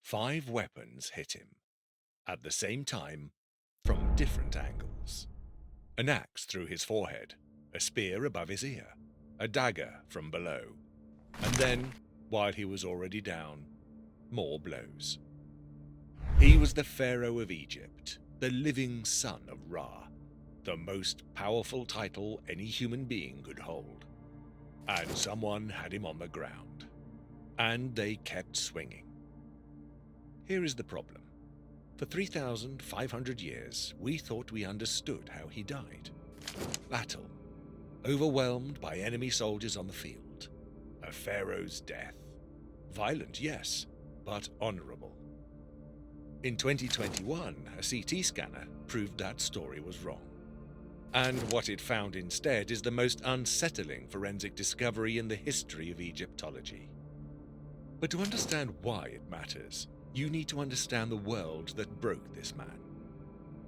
5 weapons hit him, at the same time, from different angles. An axe through his forehead, a spear above his ear, a dagger from below, and then, while he was already down, more blows. He was the Pharaoh of Egypt, the living son of Ra, the most powerful title any human being could hold. And someone had him on the ground, and they kept swinging. Here is the problem. For 3,500 years, we thought we understood how he died. Battle. Overwhelmed by enemy soldiers on the field. A pharaoh's death. Violent, yes, but honorable. In 2021, a CT scanner proved that story was wrong. And what it found instead is the most unsettling forensic discovery in the history of Egyptology. But to understand why it matters, you need to understand the world that broke this man.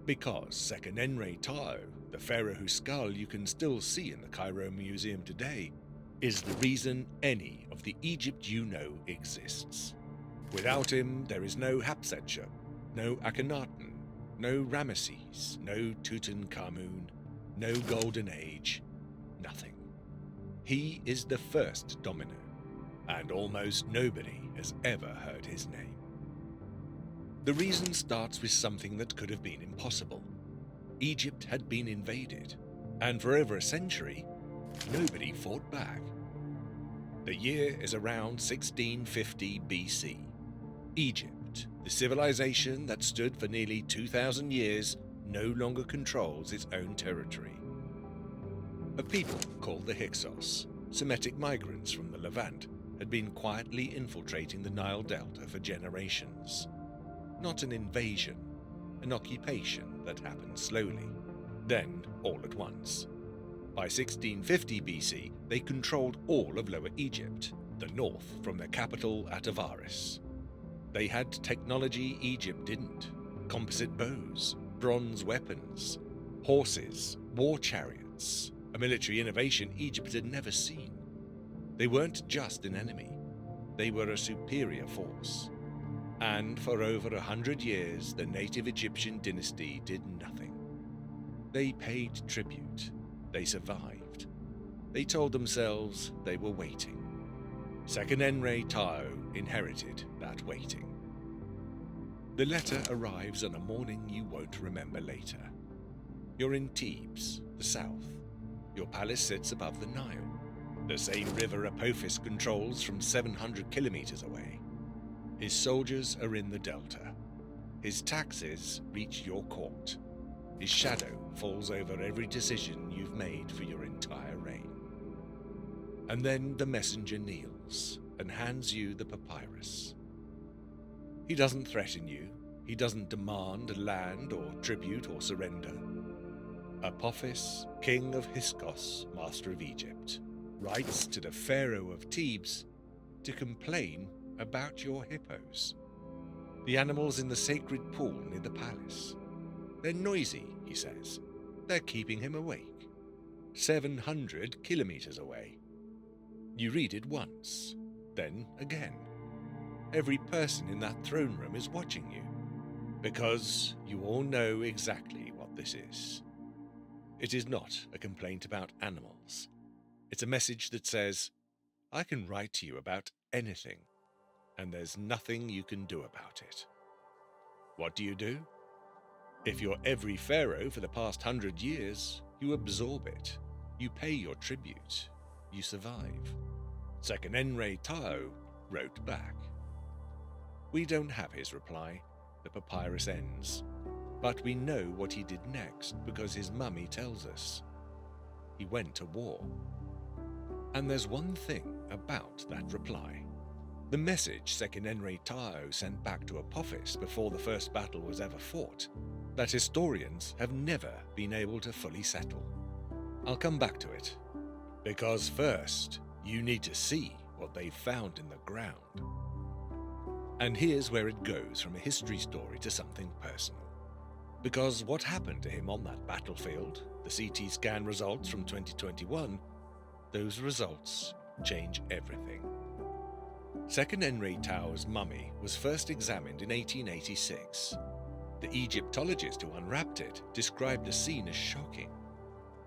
Because Seqenenre Tao, the pharaoh whose skull you can still see in the Cairo Museum today, is the reason any of the Egypt you know exists. Without him, there is no Hatshepsut, no Akhenaten, no Ramesses, no Tutankhamun, no Golden Age, nothing. He is the first domino, and almost nobody has ever heard his name. The reason starts with something that could have been impossible. Egypt had been invaded, and for over a century, nobody fought back. The year is around 1650 BC. Egypt, the civilization that stood for nearly 2,000 years, no longer controls its own territory. A people called the Hyksos, Semitic migrants from the Levant, had been quietly infiltrating the Nile Delta for generations. Not an invasion, an occupation that happened slowly, then all at once. By 1650 BC, they controlled all of Lower Egypt, the north from their capital at Avaris. They had technology Egypt didn't: composite bows, bronze weapons, horses, war chariots, a military innovation Egypt had never seen. They weren't just an enemy, they were a superior force. And for over 100 years, the native Egyptian dynasty did nothing. They paid tribute. They survived. They told themselves they were waiting. Seqenenre Tao inherited that waiting. The letter arrives on a morning you won't remember later. You're in Thebes, the south. Your palace sits above the Nile, the same river Apophis controls from 700 kilometers away. His soldiers are in the delta. His taxes reach your court. His shadow falls over every decision you've made for your entire reign. And then the messenger kneels and hands you the papyrus. He doesn't threaten you. He doesn't demand land or tribute or surrender. Apophis, king of Hyksos, master of Egypt, writes to the pharaoh of Thebes to complain about your hippos, the animals in the sacred pool near the palace. They're noisy, he says. They're keeping him awake. 700 kilometers away. You read it once, then again. Every person in that throne room is watching you, because you all know exactly what this is. It is not a complaint about animals. It's a message that says, I can write to you about anything, and there's nothing you can do about it. What do? If you're every pharaoh for the past 100 years, you absorb it. You pay your tribute. You survive. Seqenenre Tao wrote back. We don't have his reply. The papyrus ends. But we know what he did next because his mummy tells us. He went to war. And there's one thing about that reply. The message Seqenenre Tao sent back to Apophis before the first battle was ever fought, that historians have never been able to fully settle. I'll come back to it, because first, you need to see what they found in the ground. And here's where it goes from a history story to something personal. Because what happened to him on that battlefield, the CT scan results from 2021, those results change everything. Seqenenre Tao's mummy was first examined in 1886. The Egyptologist who unwrapped it described the scene as shocking.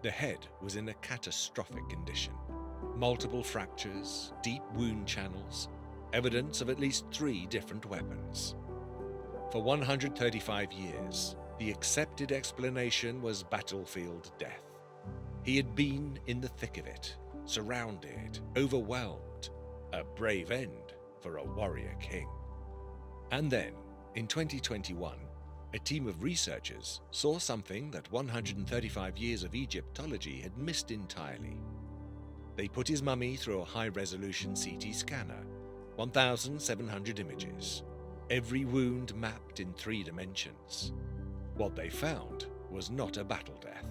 The head was in a catastrophic condition. Multiple fractures, deep wound channels, evidence of at least 3 different weapons. For 135 years, the accepted explanation was battlefield death. He had been in the thick of it, surrounded, overwhelmed, a brave end for a warrior king. And then, in 2021, a team of researchers saw something that 135 years of Egyptology had missed entirely. They put his mummy through a high-resolution CT scanner, 1,700 images, every wound mapped in 3 dimensions. What they found was not a battle death.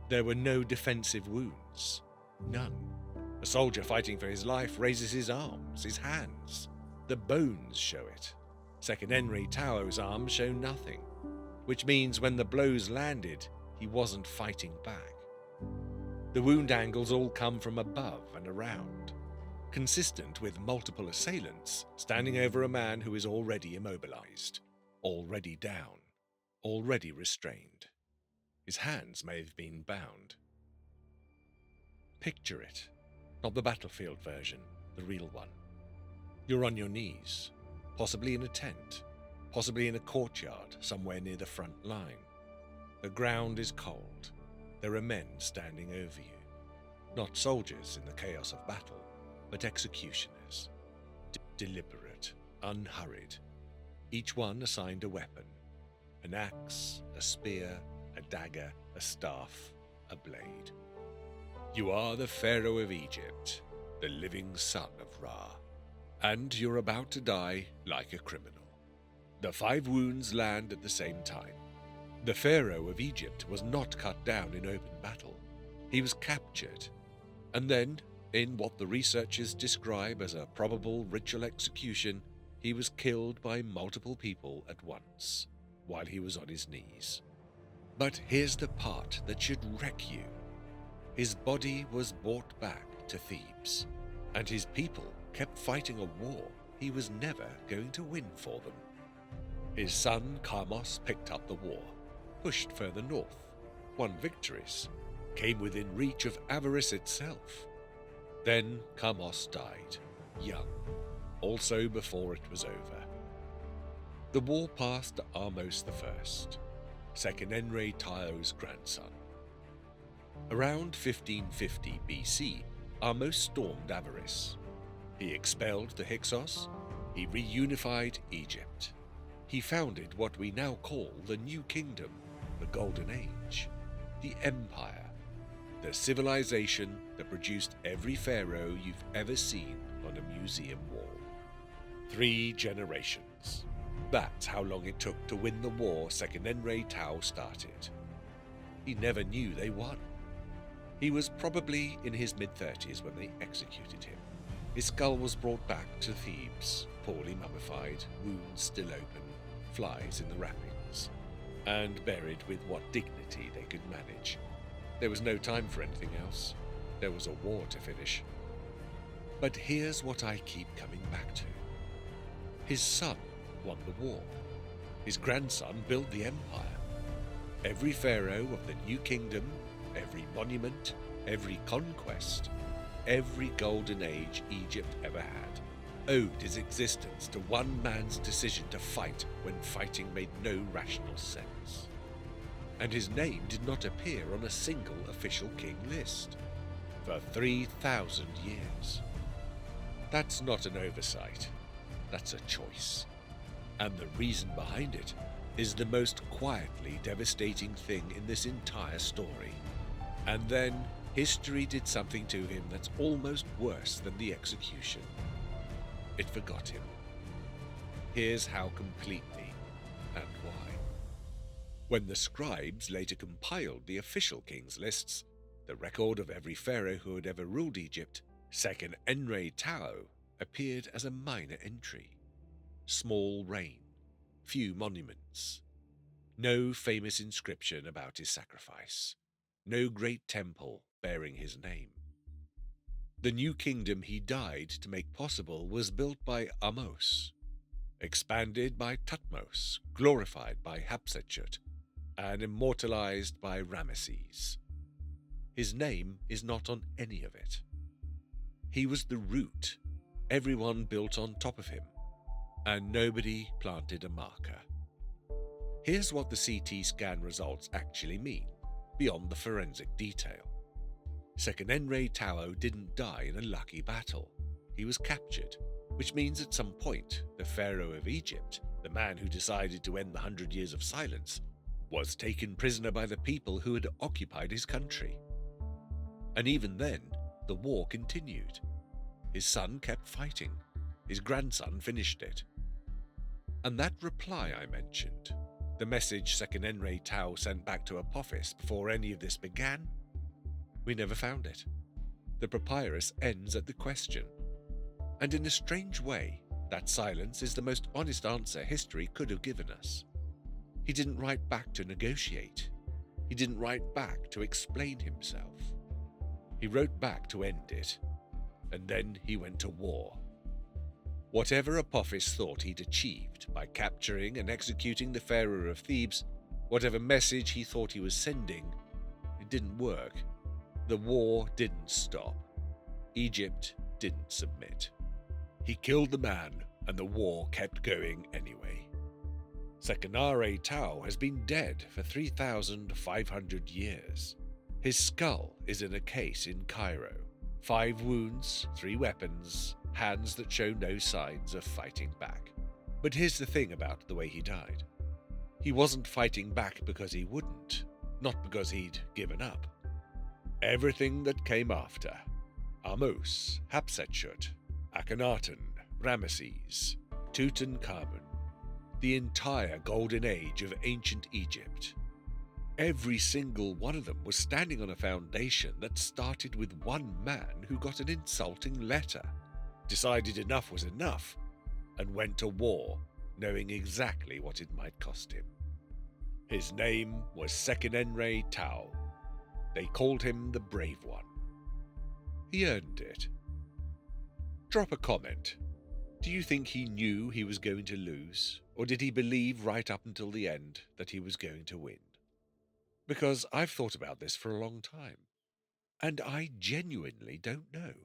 There were no defensive wounds, none. A soldier fighting for his life raises his arms, his hands. The bones show it. Seqenenre Tao's arms show nothing, which means when the blows landed, he wasn't fighting back. The wound angles all come from above and around, consistent with multiple assailants standing over a man who is already immobilized, already down, already restrained. His hands may have been bound. Picture it, not the battlefield version, the real one. You're on your knees, possibly in a tent, possibly in a courtyard somewhere near the front line. The ground is cold. There are men standing over you. Not soldiers in the chaos of battle, but executioners. Deliberate, unhurried. Each one assigned a weapon. An axe, a spear, a dagger, a staff, a blade. You are the Pharaoh of Egypt, the living son of Ra. And you're about to die like a criminal. The 5 wounds land at the same time. The Pharaoh of Egypt was not cut down in open battle. He was captured, and then, in what the researchers describe as a probable ritual execution, he was killed by multiple people at once, while he was on his knees. But here's the part that should wreck you. His body was brought back to Thebes, and his people kept fighting a war he was never going to win for them. His son Kamos picked up the war, pushed further north, won victories, came within reach of Avaris itself. Then Kamos died, young, also before it was over. The war passed to Ahmose I, Seqenenre Tao's grandson. Around 1550 BC, Ahmose stormed Avaris. He expelled the Hyksos. He reunified Egypt. He founded what we now call the New Kingdom, the Golden Age, the Empire, the civilization that produced every pharaoh you've ever seen on a museum wall. 3 generations. That's how long it took to win the war Seqenenre Tao started. He never knew they won. He was probably in his mid-30s when they executed him. His skull was brought back to Thebes, poorly mummified, wounds still open, flies in the wrappings, and buried with what dignity they could manage. There was no time for anything else. There was a war to finish. But here's what I keep coming back to. His son won the war. His grandson built the empire. Every pharaoh of the New Kingdom, every monument, every conquest, every golden age Egypt ever had, owed its existence to one man's decision to fight when fighting made no rational sense. And his name did not appear on a single official king list for 3,000 years. That's not an oversight, that's a choice. And the reason behind it is the most quietly devastating thing in this entire story. And then history did something to him that's almost worse than the execution. It forgot him. Here's how completely and why. When the scribes later compiled the official kings' lists, the record of every pharaoh who had ever ruled Egypt, Seqenenre Tao appeared as a minor entry. Small reign, few monuments, no famous inscription about his sacrifice, no great temple bearing his name. The new kingdom he died to make possible was built by Ahmose, expanded by Thutmose, glorified by Hatshepsut, and immortalized by Ramesses. His name is not on any of it. He was the root. Everyone built on top of him, and nobody planted a marker. Here's what the CT scan results actually mean, beyond the forensic detail. Seqenenre Tao didn't die in a lucky battle. He was captured, which means at some point the Pharaoh of Egypt, the man who decided to end the 100 Years of Silence, was taken prisoner by the people who had occupied his country. And even then, the war continued. His son kept fighting. His grandson finished it. And that reply I mentioned, the message Seqenenre Tao sent back to Apophis before any of this began, we never found it. The papyrus ends at the question. And in a strange way, that silence is the most honest answer history could have given us. He didn't write back to negotiate. He didn't write back to explain himself. He wrote back to end it, and then he went to war. Whatever Apophis thought he'd achieved by capturing and executing the Pharaoh of Thebes, whatever message he thought he was sending, it didn't work. The war didn't stop. Egypt didn't submit. He killed the man, and the war kept going anyway. Seqenenre Tao has been dead for 3,500 years. His skull is in a case in Cairo. 5 wounds, 3 weapons, hands that show no signs of fighting back. But here's the thing about the way he died. He wasn't fighting back because he wouldn't, not because he'd given up. Everything that came after, Ahmose, Hatshepsut, Akhenaten, Ramesses, Tutankhamun, the entire golden age of ancient Egypt, every single one of them was standing on a foundation that started with one man who got an insulting letter, decided enough was enough, and went to war, knowing exactly what it might cost him. His name was Seqenenre Tao. They called him the Brave One. He earned it. Drop a comment. Do you think he knew he was going to lose, or did he believe right up until the end that he was going to win? Because I've thought about this for a long time, and I genuinely don't know.